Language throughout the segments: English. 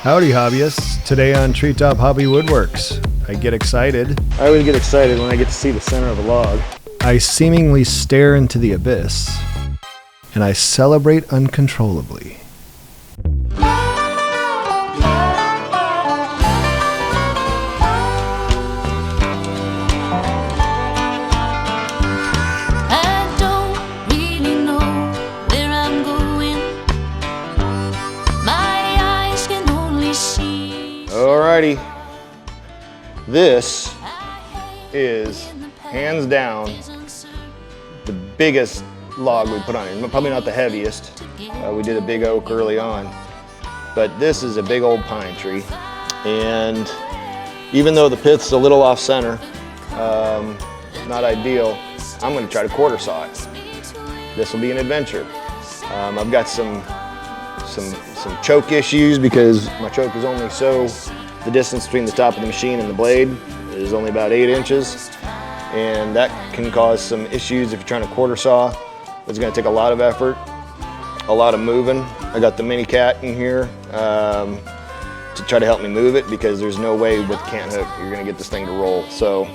Howdy hobbyists, today on Treetop Hobby Woodworks. I get excited. I always get excited when I get to see the center of a log. I seemingly stare into the abyss, and I celebrate uncontrollably. Alrighty, this is hands down the biggest log we put on here. Probably not the heaviest. We did a big oak early on, but this is a big old pine tree. And even though the pith's a little off center, not ideal, I'm going to try to quarter saw it. This will be an adventure. I've got some choke issues because my choke is only the distance between the top of the machine and the blade is only about 8 inches, and that can cause some issues if you're trying to quarter saw. It's going to take a lot of effort, a lot of moving. I got the mini cat in here to try to help me move it because there's no way with the cant hook you're going to get this thing to roll. So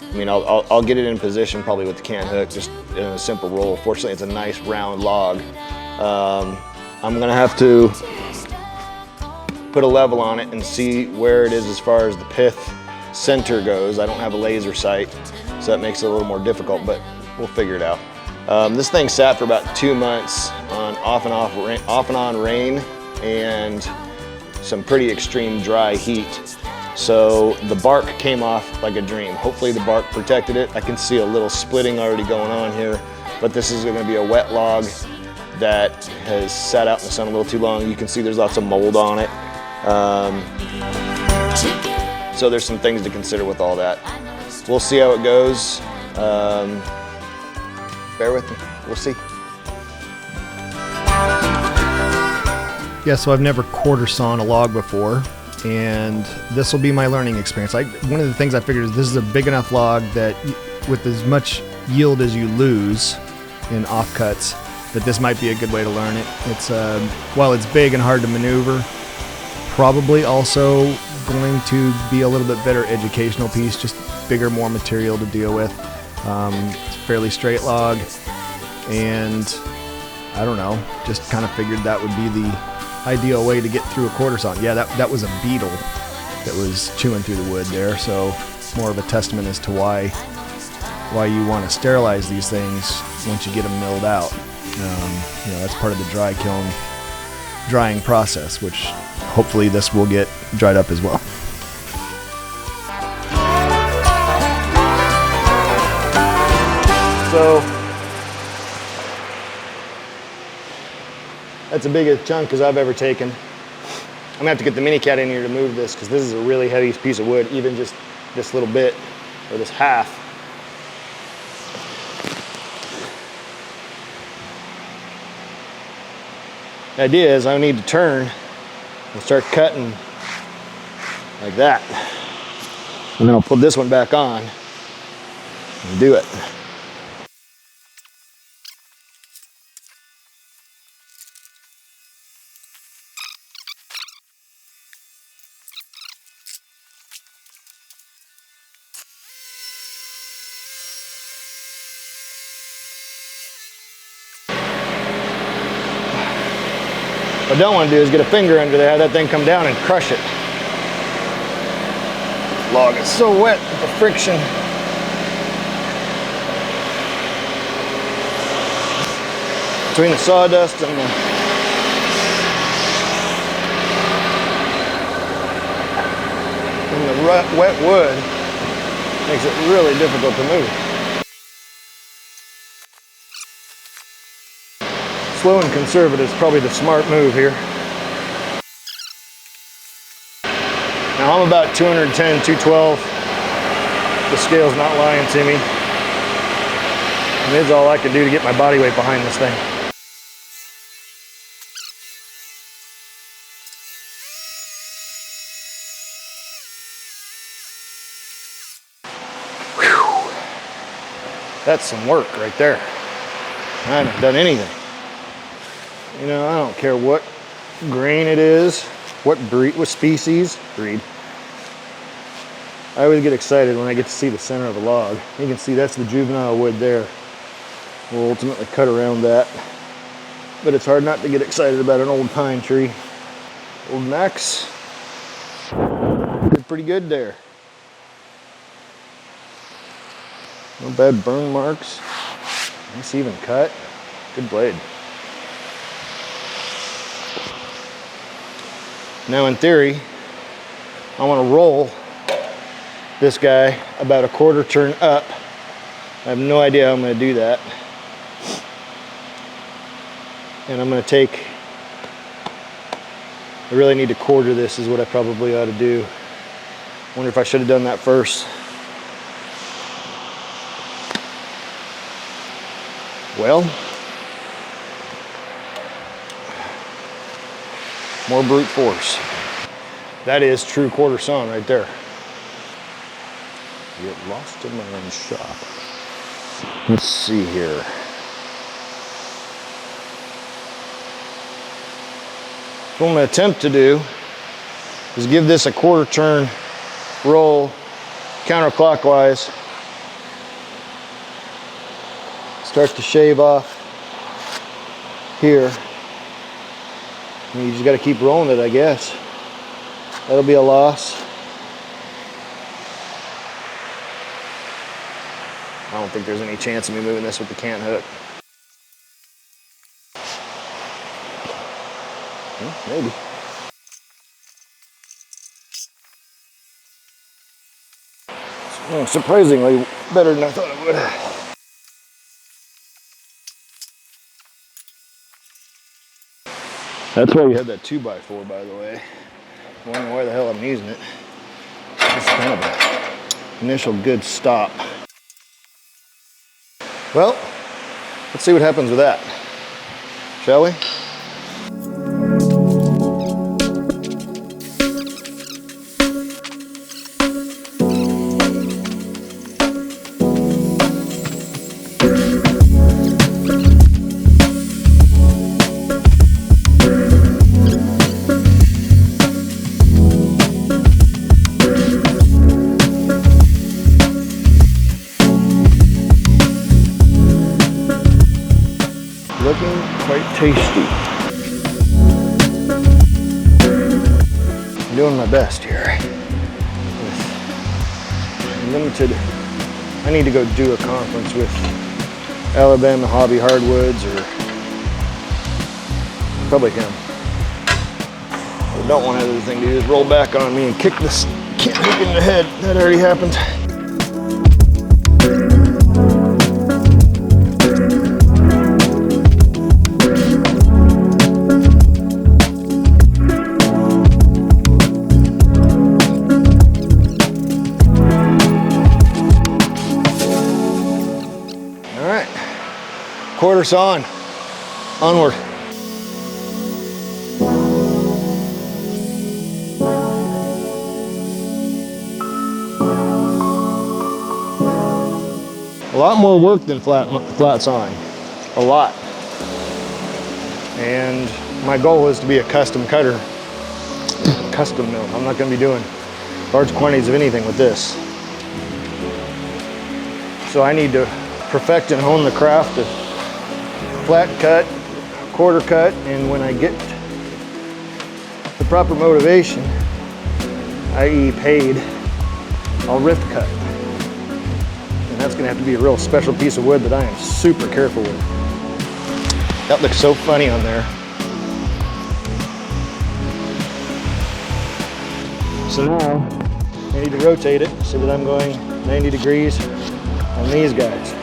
I mean, I'll get it in position probably with the cant hook, just in a simple roll. Fortunately, it's a nice round log. I'm gonna have to put a level on it and see where it is as far as the pith center goes. I don't have a laser sight, so that makes it a little more difficult, but we'll figure it out. This thing sat for about 2 months on off and on rain and some pretty extreme dry heat. So the bark came off like a dream. Hopefully the bark protected it. I can see a little splitting already going on here, but this is gonna be a wet log that has sat out in the sun a little too long. You can see there's lots of mold on it. So there's some things to consider with all that. We'll see how it goes. Bear with me, we'll see. Yeah, so I've never quarter sawn a log before, and this will be my learning experience. One of the things I figured is this is a big enough log that with as much yield as you lose in offcuts, that this might be a good way to learn it. It's while it's big and hard to maneuver, probably also going to be a little bit better educational piece, just bigger, more material to deal with. It's a fairly straight log, and I don't know, just kind of figured that would be the ideal way to get through a quarter saw. Yeah, that was a beetle that was chewing through the wood there, so more of a testament as to why you want to sterilize these things once you get them milled out. You know, that's part of the dry kiln drying process, which hopefully this will get dried up as well. So that's the biggest chunk as I've ever taken. I'm gonna have to get the mini cat in here to move this because this is a really heavy piece of wood, even just this little bit or this half. The idea is I need to turn and start cutting like that. And then I'll put this one back on and do it. What I don't want to do is get a finger under there, have that thing come down and crush it. Log is so wet with the friction. Between the sawdust and the wet wood, makes it really difficult to move. Slow and conservative is probably the smart move here. Now I'm about 210, 212. The scale's not lying to me. And this is all I can do to get my body weight behind this thing. Whew. That's some work right there. I haven't done anything. You know, I don't care what grain it is. what species? Breed. I always get excited when I get to see the center of a log. You can see that's the juvenile wood there. We'll ultimately cut around that. But it's hard not to get excited about an old pine tree. Old Max did pretty good there. No bad burn marks. Nice even cut. Good blade. Now in theory, I want to roll this guy about a quarter turn up. I have no idea how I'm going to do that. And I'm going to take, I really need to quarter this is what I probably ought to do. Wonder if I should have done that first. Well, more brute force. That is true quarter sawn right there. Get lost in my own shop. Let's see here. What I'm going to attempt to do is give this a quarter turn roll counterclockwise. Start to shave off here. And you just got to keep rolling it, I guess. That'll be a loss. I don't think there's any chance of me moving this with the cant hook. Maybe. Surprisingly better than I thought it would. That's why you have that 2x4, by the way. I wonder why the hell I'm using it. It's kind of an initial good stop. Well, let's see what happens with that, shall we? Looking quite tasty. I'm doing my best here. With limited, I need to go do a conference with Alabama Hobby Hardwoods or probably him. What I don't want another thing to do is roll back on me and kick this cant hook in the head. That already happened. Quarter sawn, onward. A lot more work than flat sawing, a lot. And my goal is to be a custom cutter, custom mill. I'm not going to be doing large quantities of anything with this. So I need to perfect and hone the craft of flat cut, quarter cut, and when I get the proper motivation, i.e. paid, I'll rift cut. And that's gonna have to be a real special piece of wood that I am super careful with. That looks so funny on there. So now, I need to rotate it so that I'm going 90 degrees on these guys.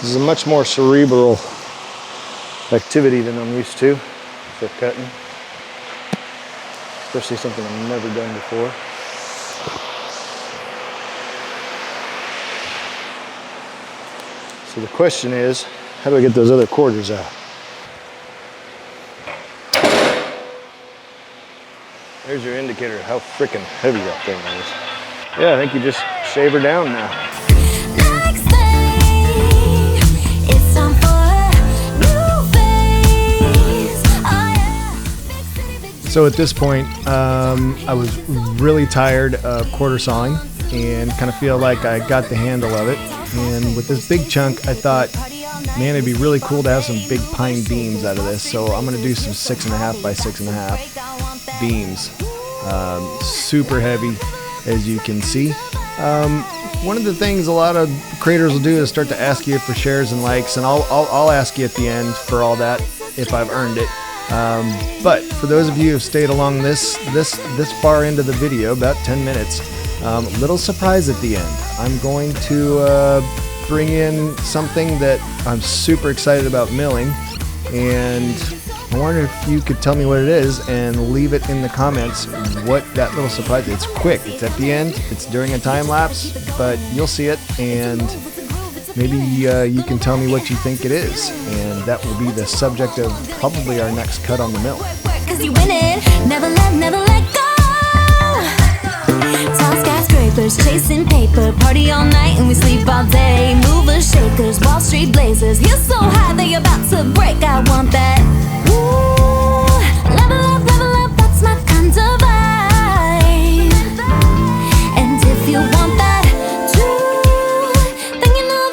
This is a much more cerebral activity than I'm used to for cutting. especially something I've never done before. So the question is, how do I get those other quarters out? There's your indicator of how freaking heavy that thing is. Yeah, I think you just shave her down now. So at this point, I was really tired of quarter sawing and kind of feel like I got the handle of it. And with this big chunk, I thought, man, it'd be really cool to have some big pine beams out of this. So I'm gonna do some 6.5 by 6.5 beams. Super heavy, as you can see. One of the things a lot of creators will do is start to ask you for shares and likes, and I'll ask you at the end for all that if I've earned it. But for those of you who've stayed along this far into the video, about 10 minutes, little surprise at the end. I'm going to bring in something that I'm super excited about milling, and I wonder if you could tell me what it is and leave it in the comments what that little surprise is. It's quick, it's at the end, it's during a time lapse, but you'll see it, and maybe you can tell me what you think it is, and that will be the subject of probably our next cut on the mill. Cause you win it, never let go. Tall skyscrapers, chasing paper, party all night and we sleep all day. Movers, shakers, Wall Street blazers, you're so high that you're about to break. I want that. Ooh, level up, that's my kind of vibe. And if you want that too, then you know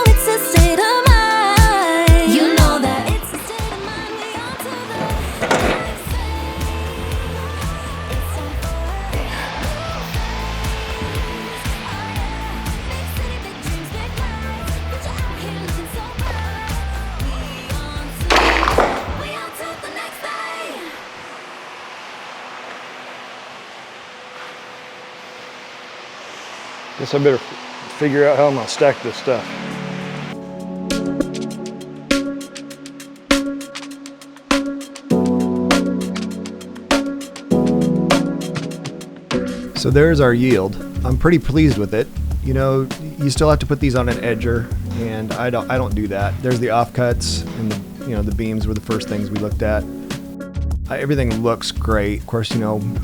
it's a state of mind. You know that it's a state of mind. We on to the next phase. It's on fire. Big city, big dreams, big lives, but you're out here looking so bright. We on to the next day. Guess I better figure out how I'm gonna stack this stuff. So there's our yield. I'm pretty pleased with it. You know, you still have to put these on an edger, and I don't do that. There's the offcuts, and the beams were the first things we looked at. Everything looks great. Of course, who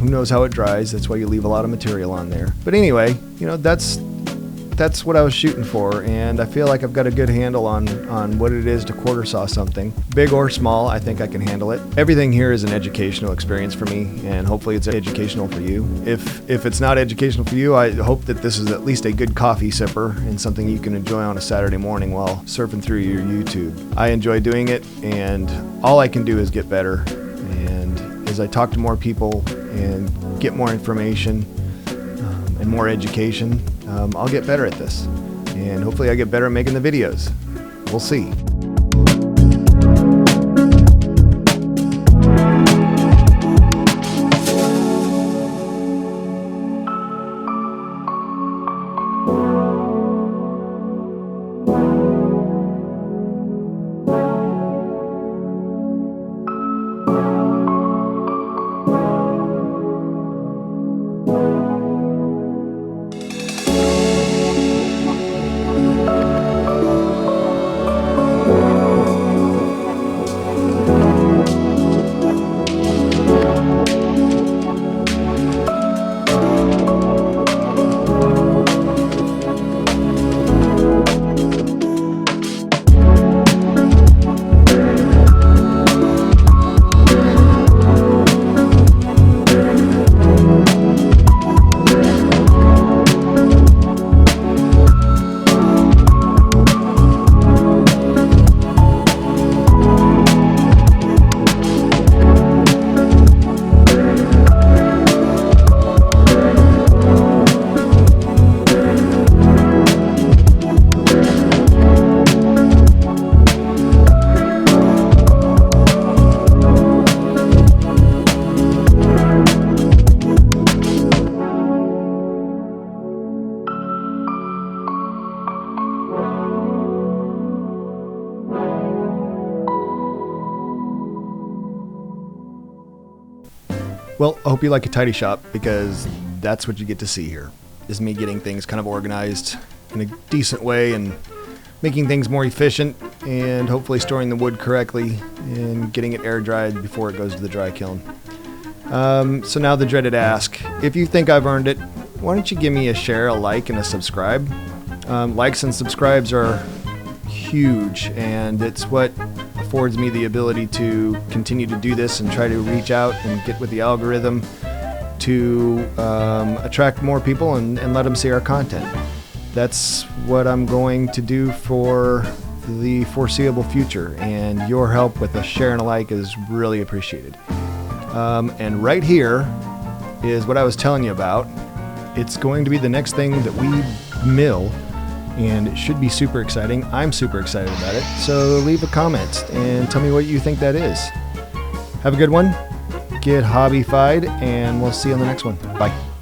knows how it dries. That's why you leave a lot of material on there. But anyway, that's what I was shooting for, and I feel like I've got a good handle on what it is to quarter saw something. Big or small, I think I can handle it. Everything here is an educational experience for me, and hopefully it's educational for you. If it's not educational for you, I hope that this is at least a good coffee sipper and something you can enjoy on a Saturday morning while surfing through your YouTube. I enjoy doing it, and all I can do is get better. And as I talk to more people and get more information and more education, I'll get better at this. And hopefully I get better at making the videos. We'll see. Well, I hope you like a tidy shop, because that's what you get to see here, is me getting things kind of organized in a decent way and making things more efficient, and hopefully storing the wood correctly and getting it air dried before it goes to the dry kiln. So now the dreaded ask. If you think I've earned it, why don't you give me a share, a like, and a subscribe? Likes and subscribes are huge, and it's what affords me the ability to continue to do this and try to reach out and get with the algorithm to attract more people and let them see our content. That's what I'm going to do for the foreseeable future, and your help with a share and a like is really appreciated. And right here is what I was telling you about. It's going to be the next thing that we mill, and it should be super exciting. I'm super excited about it. So leave a comment and tell me what you think that is. Have a good one. Get hobbyfied, and we'll see you on the next one. Bye.